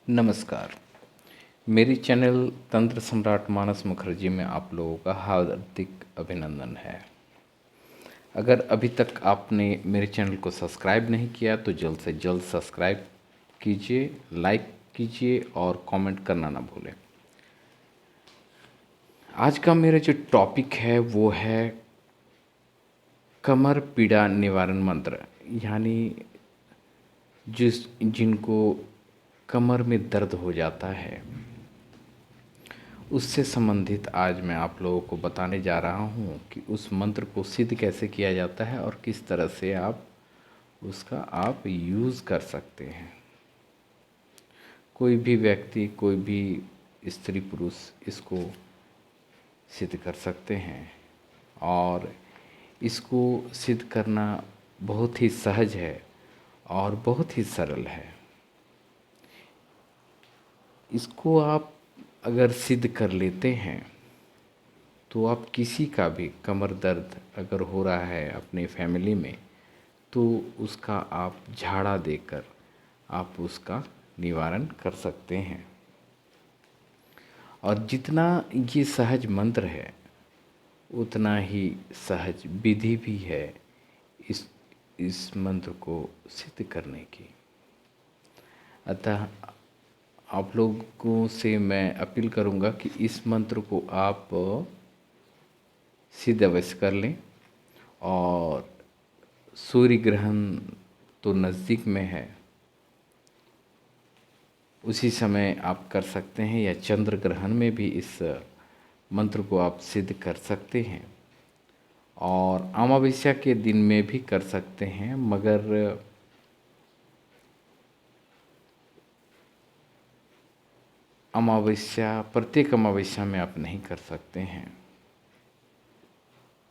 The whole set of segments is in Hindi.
नमस्कार। मेरी चैनल तंत्र सम्राट मानस मुखर्जी में आप लोगों का हार्दिक अभिनंदन है। अगर अभी तक आपने मेरे चैनल को सब्सक्राइब नहीं किया तो जल्द से जल्द सब्सक्राइब कीजिए, लाइक कीजिए और कमेंट करना ना भूलें। आज का मेरा जो टॉपिक है वो है कमर पीड़ा निवारण मंत्र, यानी जिनको कमर में दर्द हो जाता है उससे संबंधित आज मैं आप लोगों को बताने जा रहा हूँ कि उस मंत्र को सिद्ध कैसे किया जाता है और किस तरह से आप यूज़ कर सकते हैं। कोई भी व्यक्ति, कोई भी स्त्री पुरुष इसको सिद्ध कर सकते हैं और इसको सिद्ध करना बहुत ही सहज है और बहुत ही सरल है। इसको आप अगर सिद्ध कर लेते हैं तो आप किसी का भी कमर दर्द अगर हो रहा है अपने फैमिली में तो उसका आप झाड़ा देकर आप उसका निवारण कर सकते हैं। और जितना ये सहज मंत्र है उतना ही सहज विधि भी है इस मंत्र को सिद्ध करने की। अतः आप लोगों से मैं अपील करूंगा कि इस मंत्र को आप सिद्ध अवश्य कर लें। और सूर्य ग्रहण तो नज़दीक में है, उसी समय आप कर सकते हैं, या चंद्र ग्रहण में भी इस मंत्र को आप सिद्ध कर सकते हैं और अमावस्या के दिन में भी कर सकते हैं। मगर प्रत्येक अमावस्या में आप नहीं कर सकते हैं।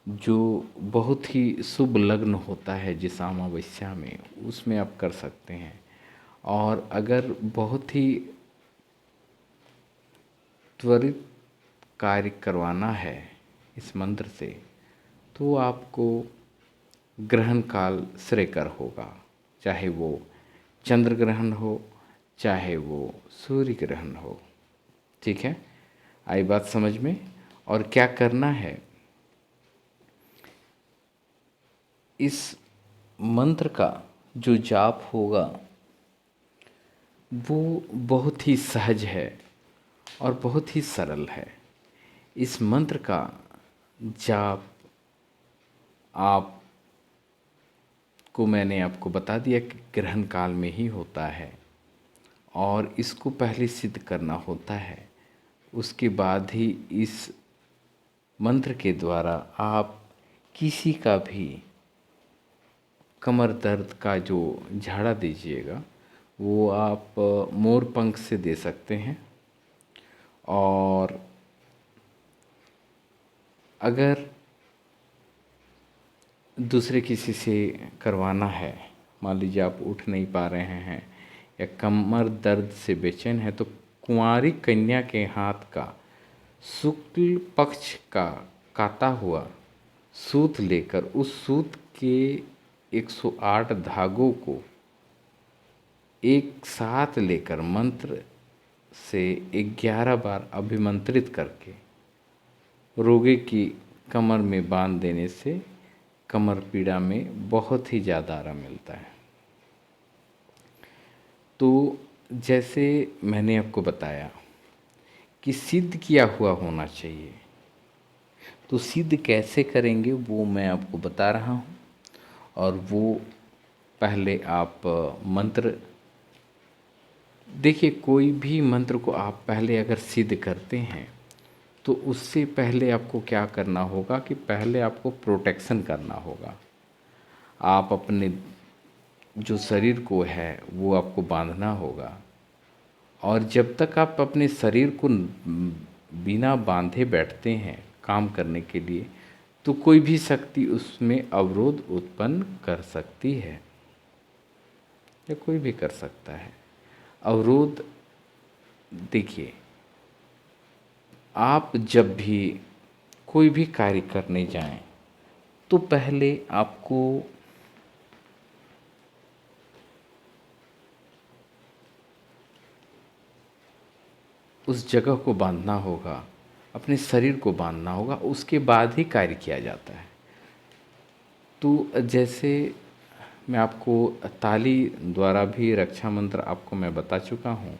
जो बहुत ही शुभ लग्न होता है जिस अमावस्या में, उसमें आप कर सकते हैं। और अगर बहुत ही त्वरित कार्य करवाना है इस मंत्र से तो आपको ग्रहण काल श्रेयकर होगा, चाहे वो चंद्र ग्रहण हो चाहे वो सूर्य ग्रहण हो। ठीक है, आई बात समझ में। और क्या करना है, इस मंत्र का जो जाप होगा वो बहुत ही सहज है और बहुत ही सरल है। इस मंत्र का जाप मैंने आपको बता दिया कि ग्रहण काल में ही होता है और इसको पहले सिद्ध करना होता है। उसके बाद ही इस मंत्र के द्वारा आप किसी का भी कमर दर्द का जो झाड़ा दीजिएगा वो आप मोर पंख से दे सकते हैं। और अगर दूसरे किसी से करवाना है, मान लीजिए आप उठ नहीं पा रहे हैं या कमर दर्द से बेचैन है, तो कुंवारी कन्या के हाथ का शुक्ल पक्ष का काता हुआ सूत लेकर उस सूत के 108 धागों को एक साथ लेकर मंत्र से 11 बार अभिमंत्रित करके रोगी की कमर में बांध देने से कमर पीड़ा में बहुत ही ज़्यादा आराम मिलता है। तो जैसे मैंने आपको बताया कि सिद्ध किया हुआ होना चाहिए, तो सिद्ध कैसे करेंगे वो मैं आपको बता रहा हूँ। और वो पहले आप मंत्र देखिए, कोई भी मंत्र को आप पहले अगर सिद्ध करते हैं तो उससे पहले आपको क्या करना होगा कि पहले आपको प्रोटेक्शन करना होगा। आप अपने जो शरीर को है वो आपको बांधना होगा। और जब तक आप अपने शरीर को बिना बांधे बैठते हैं काम करने के लिए तो कोई भी शक्ति उसमें अवरोध उत्पन्न कर सकती है या कोई भी कर सकता है अवरोध। देखिए, आप जब भी कोई भी कार्य करने जाएं तो पहले आपको उस जगह को बांधना होगा, अपने शरीर को बांधना होगा, उसके बाद ही कार्य किया जाता है। तो जैसे मैं आपको ताली द्वारा भी रक्षा मंत्र आपको मैं बता चुका हूँ,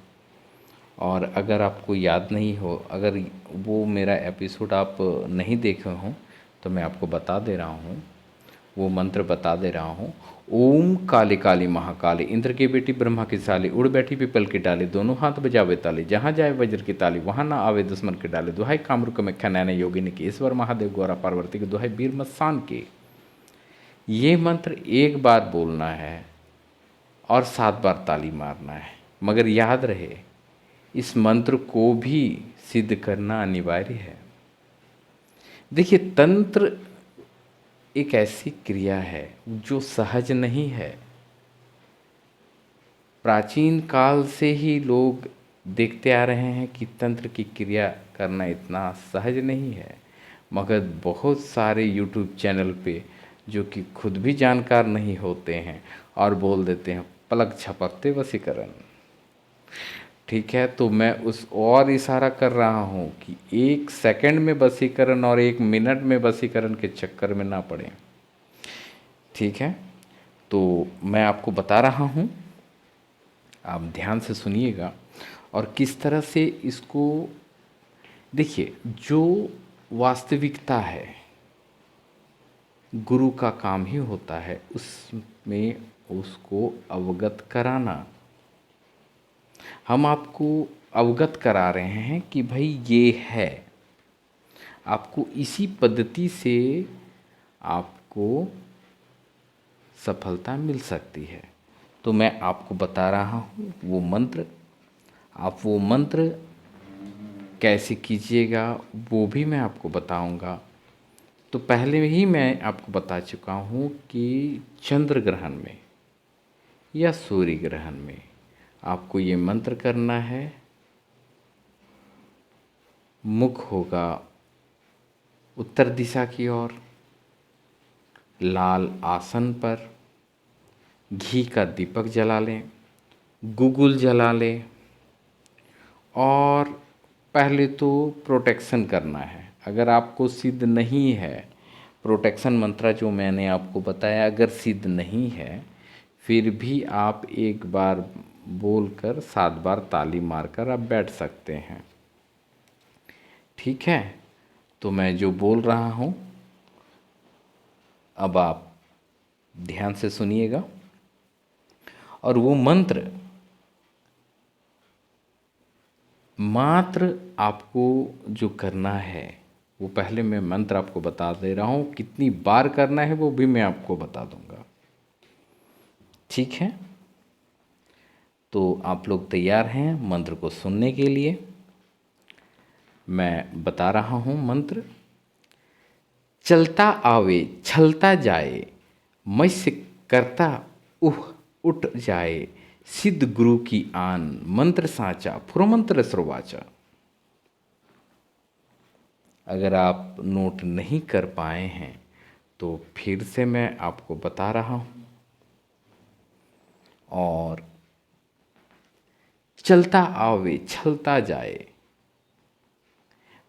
और अगर आपको याद नहीं हो, अगर वो मेरा एपिसोड आप नहीं देखे हों, तो मैं आपको बता दे रहा हूँ, वो मंत्र बता दे रहा हूँ। ओम काली काली महाकाली, इंद्र की बेटी ब्रह्मा की साली, उड़ बैठी पीपल की डाली, दोनों हाथ बजावे ताली, जहाँ जाए वज्र की ताली, वहाँ ना आवे दुश्मन के डाले, दुहाई कामरूप में खनैन योगिनी की, ईश्वर महादेव गौरा पार्वती की, दुहाई वीर मस्तान की। ये मंत्र एक बार बोलना है और 7 बार ताली मारना है, मगर याद रहे इस मंत्र को भी सिद्ध करना अनिवार्य है। देखिए, तंत्र एक ऐसी क्रिया है जो सहज नहीं है। प्राचीन काल से ही लोग देखते आ रहे हैं कि तंत्र की क्रिया करना इतना सहज नहीं है, मगर बहुत सारे यूट्यूब चैनल पे जो कि खुद भी जानकार नहीं होते हैं और बोल देते हैं पलक झपकते वशीकरण। ठीक है, तो मैं उस और इशारा कर रहा हूँ कि 1 सेकंड में वशीकरण और 1 मिनट में वशीकरण के चक्कर में ना पड़े। ठीक है, तो मैं आपको बता रहा हूँ, आप ध्यान से सुनिएगा और किस तरह से इसको देखिए। जो वास्तविकता है, गुरु का काम ही होता है उसमें उसको अवगत कराना। हम आपको अवगत करा रहे हैं कि भाई ये है, आपको इसी पद्धति से आपको सफलता मिल सकती है। तो मैं आपको बता रहा हूँ वो मंत्र, आप वो मंत्र कैसे कीजिएगा वो भी मैं आपको बताऊंगा। तो पहले ही मैं आपको बता चुका हूँ कि चंद्र ग्रहण में या सूर्य ग्रहण में आपको ये मंत्र करना है। मुख होगा उत्तर दिशा की ओर, लाल आसन पर, घी का दीपक जला लें, गुगुल जला लें, और पहले तो प्रोटेक्शन करना है। अगर आपको सिद्ध नहीं है, प्रोटेक्शन मंत्र जो मैंने आपको बताया अगर सिद्ध नहीं है, फिर भी आप एक बार बोलकर 7 बार ताली मारकर आप बैठ सकते हैं। ठीक है, तो मैं जो बोल रहा हूँ अब आप ध्यान से सुनिएगा। और वो मंत्र मात्र आपको जो करना है, वो पहले मैं मंत्र आपको बता दे रहा हूँ, कितनी बार करना है वो भी मैं आपको बता दूंगा। ठीक है, तो आप लोग तैयार हैं मंत्र को सुनने के लिए? मैं बता रहा हूँ मंत्र। चलता आवे छलता जाए, मत्स्य करता उठ जाए, सिद्ध गुरु की आन, मंत्र साचा फुरमंत्र सर्वाचा। अगर आप नोट नहीं कर पाए हैं तो फिर से मैं आपको बता रहा हूँ। और चलता आवे छलता जाए,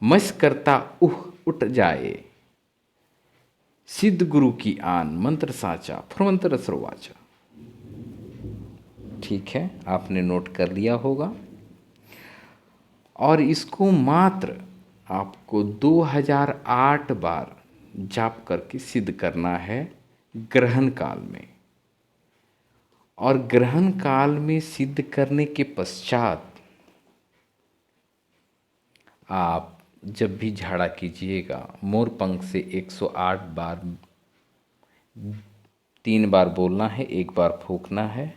मस करता उठ जाए, सिद्ध गुरु की आन, मंत्र साचा फुरमंत्र सर्वाचा। ठीक है, आपने नोट कर लिया होगा। और इसको मात्र आपको 2008 बार जाप करके सिद्ध करना है ग्रहण काल में। और ग्रहण काल में सिद्ध करने के पश्चात आप जब भी झाड़ा कीजिएगा, मोर पंख से 108 बार, 3 बार बोलना है, 1 बार फूंकना है।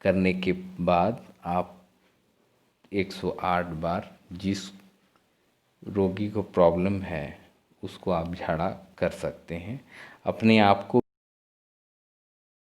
करने के बाद आप 108 बार जिस रोगी को प्रॉब्लम है उसको आप झाड़ा कर सकते हैं। अपने आप को